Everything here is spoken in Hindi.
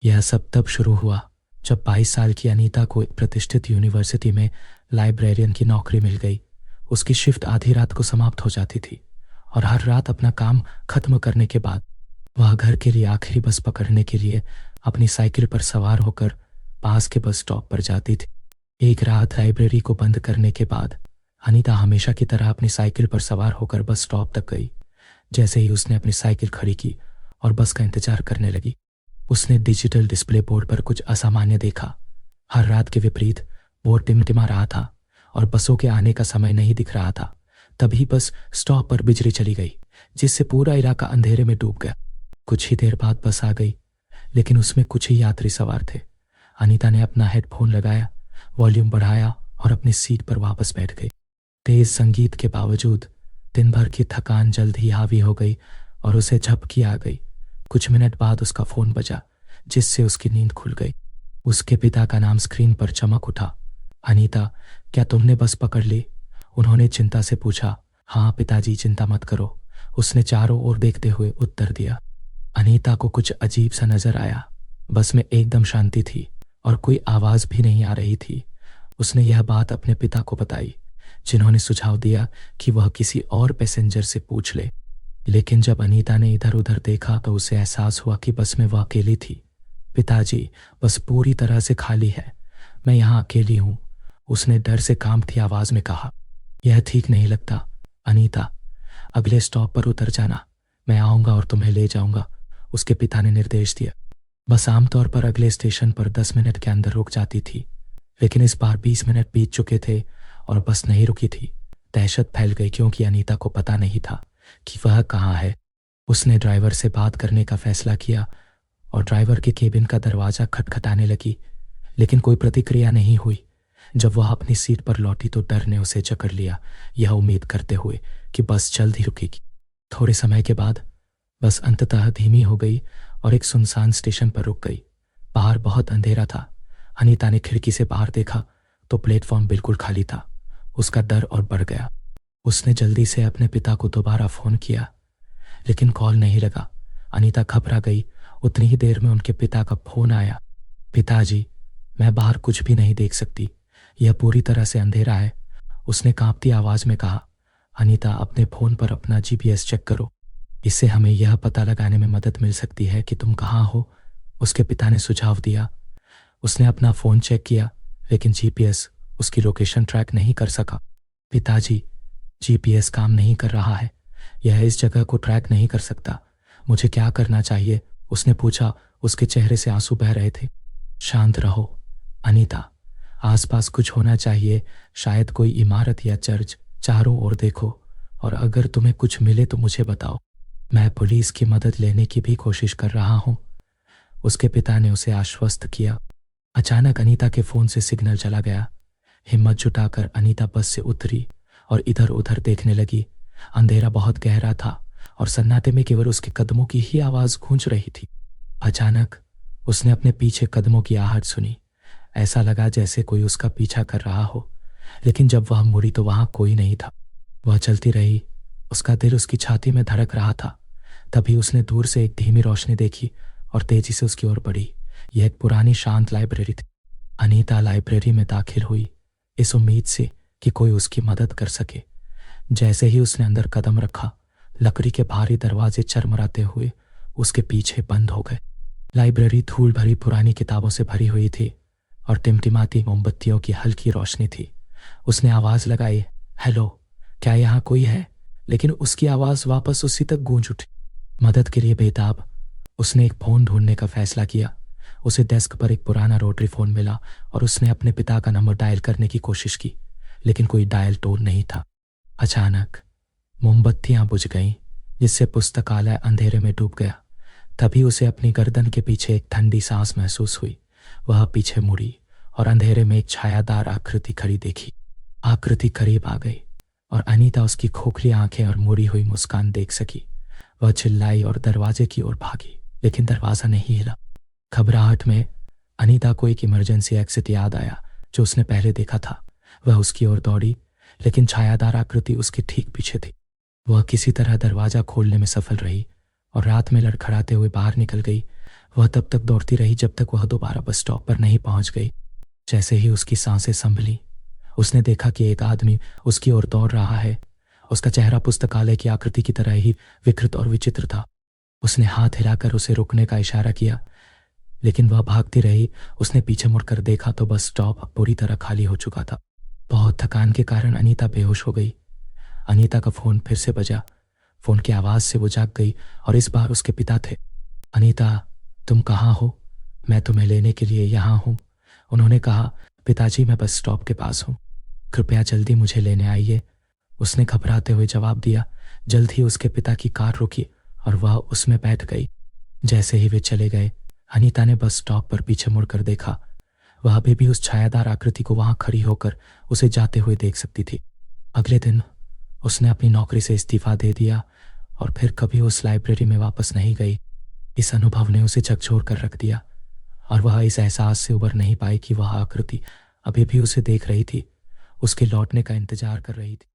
यह सब तब शुरू हुआ जब 22 साल की अनीता को एक प्रतिष्ठित यूनिवर्सिटी में लाइब्रेरियन की नौकरी मिल गई। उसकी शिफ्ट आधी रात को समाप्त हो जाती थी और हर रात अपना काम खत्म करने के बाद वह घर के लिए आखिरी बस पकड़ने के लिए अपनी साइकिल पर सवार होकर पास के बस स्टॉप पर जाती थी। एक रात लाइब्रेरी को बंद करने के बाद अनीता हमेशा की तरह अपनी साइकिल पर सवार होकर बस स्टॉप तक गई। जैसे ही उसने अपनी साइकिल खड़ी की और बस का इंतजार करने लगी, उसने डिजिटल डिस्प्ले बोर्ड पर कुछ असामान्य देखा। हर रात के विपरीत बोर्ड टिमटिमा रहा था और बसों के आने का समय नहीं दिख रहा था। तभी बस स्टॉप पर बिजली चली गई, जिससे पूरा इलाका अंधेरे में डूब गया। कुछ ही देर बाद बस आ गई, लेकिन उसमें कुछ ही यात्री सवार थे। अनीता ने अपना हेडफोन लगाया, वॉल्यूम बढ़ाया और अपनी सीट पर वापस बैठ गई। तेज संगीत के बावजूद दिन भर की थकान जल्द ही हावी हो गई और उसे झपकी आ गई। कुछ मिनट बाद उसका फोन बजा, जिससे उसकी नींद खुल गई। उसके पिता का नाम स्क्रीन पर चमक उठा। अनीता, क्या तुमने बस पकड़ ली? उन्होंने चिंता से पूछा। हाँ पिताजी, चिंता मत करो, उसने चारों ओर देखते हुए उत्तर दिया। अनीता को कुछ अजीब सा नजर आया। बस में एकदम शांति थी और कोई आवाज भी नहीं आ रही थी। उसने यह बात अपने पिता को बताई, जिन्होंने सुझाव दिया कि वह किसी और पैसेंजर से पूछ ले। लेकिन जब अनीता ने इधर उधर देखा तो उसे एहसास हुआ कि बस में वह अकेली थी। पिताजी, बस पूरी तरह से खाली है, मैं यहाँ अकेली हूँ, उसने डर से कांपती आवाज में कहा। यह ठीक नहीं लगता अनीता, अगले स्टॉप पर उतर जाना, मैं आऊँगा और तुम्हें ले जाऊँगा, उसके पिता ने निर्देश दिया। बस आमतौर पर अगले स्टेशन पर 10 मिनट के अंदर रुक जाती थी, लेकिन इस बार 20 मिनट बीत चुके थे और बस नहीं रुकी थी। दहशत फैल गई क्योंकि अनीता को पता नहीं था कि वह कहाँ है। उसने ड्राइवर से बात करने का फैसला किया और ड्राइवर के केबिन का दरवाजा खटखटाने लगी, लेकिन कोई प्रतिक्रिया नहीं हुई। जब वह अपनी सीट पर लौटी तो डर ने उसे जकड़ लिया, यह उम्मीद करते हुए कि बस जल्द ही रुकेगी। थोड़े समय के बाद बस अंततः धीमी हो गई और एक सुनसान स्टेशन पर रुक गई। बाहर बहुत अंधेरा था। अनीता ने खिड़की से बाहर देखा तो प्लेटफॉर्म बिल्कुल खाली था। उसका डर और बढ़ गया। उसने जल्दी से अपने पिता को दोबारा फोन किया, लेकिन कॉल नहीं लगा। अनीता घबरा गई। उतनी ही देर में उनके पिता का फोन आया। पिताजी, मैं बाहर कुछ भी नहीं देख सकती, यह पूरी तरह से अंधेरा है, उसने कांपती आवाज में कहा। अनीता, अपने फोन पर अपना जीपीएस चेक करो, इससे हमें यह पता लगाने में मदद मिल सकती है कि तुम कहाँ हो, उसके पिता ने सुझाव दिया। उसने अपना फोन चेक किया, लेकिन जीपीएस उसकी लोकेशन ट्रैक नहीं कर सका। पिताजी, जीपीएस काम नहीं कर रहा है, यह इस जगह को ट्रैक नहीं कर सकता, मुझे क्या करना चाहिए, उसने पूछा। उसके चेहरे से आंसू बह रहे थे। शांत रहो अनीता, आसपास कुछ होना चाहिए, शायद कोई इमारत या चर्च, चारों ओर देखो और अगर तुम्हें कुछ मिले तो मुझे बताओ, मैं पुलिस की मदद लेने की भी कोशिश कर रहा हूँ, उसके पिता ने उसे आश्वस्त किया। अचानक अनीता के फोन से सिग्नल चला गया। हिम्मत जुटाकर अनीता बस से उतरी और इधर उधर देखने लगी। अंधेरा बहुत गहरा था और सन्नाटे में केवल उसके कदमों की ही आवाज गूंज रही थी। अचानक उसने अपने पीछे कदमों की आहट सुनी। ऐसा लगा जैसे कोई उसका पीछा कर रहा हो, लेकिन जब वह मुड़ी तो वहां कोई नहीं था। वह चलती रही, उसका दिल उसकी छाती में धड़क रहा था। तभी उसने दूर से एक धीमी रोशनी देखी और तेजी से उसकी ओर बढ़ी। यह एक पुरानी शांत लाइब्रेरी थी। अनीता लाइब्रेरी में दाखिल हुई, इस उम्मीद से कि कोई उसकी मदद कर सके। जैसे ही उसने अंदर कदम रखा, लकड़ी के भारी दरवाजे चरमराते हुए उसके पीछे बंद हो गए। लाइब्रेरी धूल भरी पुरानी किताबों से भरी हुई थी और टिमटिमाती मोमबत्तियों की हल्की रोशनी थी। उसने आवाज लगाई, हेलो, क्या यहाँ कोई है? लेकिन उसकी आवाज वापस उसी तक गूंज उठी। मदद के लिए बेताब उसने एक फोन ढूंढने का फैसला किया। उसे डेस्क पर एक पुराना रोटरी फोन मिला और उसने अपने पिता का नंबर डायल करने की कोशिश की, लेकिन कोई डायल टोन नहीं था। अचानक मोमबत्तियां बुझ गईं, जिससे पुस्तकालय अंधेरे में डूब गया। तभी उसे अपनी गर्दन के पीछे एक ठंडी सांस महसूस हुई। वह पीछे मुड़ी और अंधेरे में एक छायादार आकृति खड़ी देखी। आकृति करीब आ गई और अनीता उसकी खोखली आंखें और मुड़ी हुई मुस्कान देख सकी। वह चिल्लाई और दरवाजे की ओर भागी, लेकिन दरवाजा नहीं हिला। घबराहट में अनीता को एक इमरजेंसी एग्जिट याद आया जो उसने पहले देखा था। वह उसकी ओर दौड़ी, लेकिन छायादार आकृति उसके ठीक पीछे थी। वह किसी तरह दरवाजा खोलने में सफल रही और रात में लड़खड़ाते हुए बाहर निकल गई। वह तब तक दौड़ती रही जब तक वह दोबारा बस स्टॉप पर नहीं पहुंच गई। जैसे ही उसकी सांसें संभली, उसने देखा कि एक आदमी उसकी ओर दौड़ रहा है। उसका चेहरा पुस्तकालय की आकृति की तरह ही विकृत और विचित्र था। उसने हाथ हिलाकर उसे रुकने का इशारा किया, लेकिन वह भागती रही। उसने पीछे मुड़कर देखा तो बस स्टॉप पूरी तरह खाली हो चुका था। बहुत थकान के कारण अनीता बेहोश हो गई। अनीता का फोन फिर से बजा। फोन की आवाज से वो जाग गई और इस बार उसके पिता थे। अनीता, तुम कहाँ हो? मैं तुम्हें लेने के लिए यहाँ हूँ, उन्होंने कहा। पिताजी, मैं बस स्टॉप के पास हूँ, कृपया जल्दी मुझे लेने आइए, उसने घबराते हुए जवाब दिया। जल्द ही उसके पिता की कार रुकी और वह उसमें बैठ गई। जैसे ही वे चले गए, अनीता ने बस स्टॉप पर पीछे मुड़कर देखा। वह अभी भी उस छायादार आकृति को वहां खड़ी होकर उसे जाते हुए देख सकती थी। अगले दिन उसने अपनी नौकरी से इस्तीफा दे दिया और फिर कभी उस लाइब्रेरी में वापस नहीं गई। इस अनुभव ने उसे झकझोर कर रख दिया और वह इस एहसास से उबर नहीं पाई कि वह आकृति अभी भी उसे देख रही थी, उसके लौटने का इंतजार कर रही थी।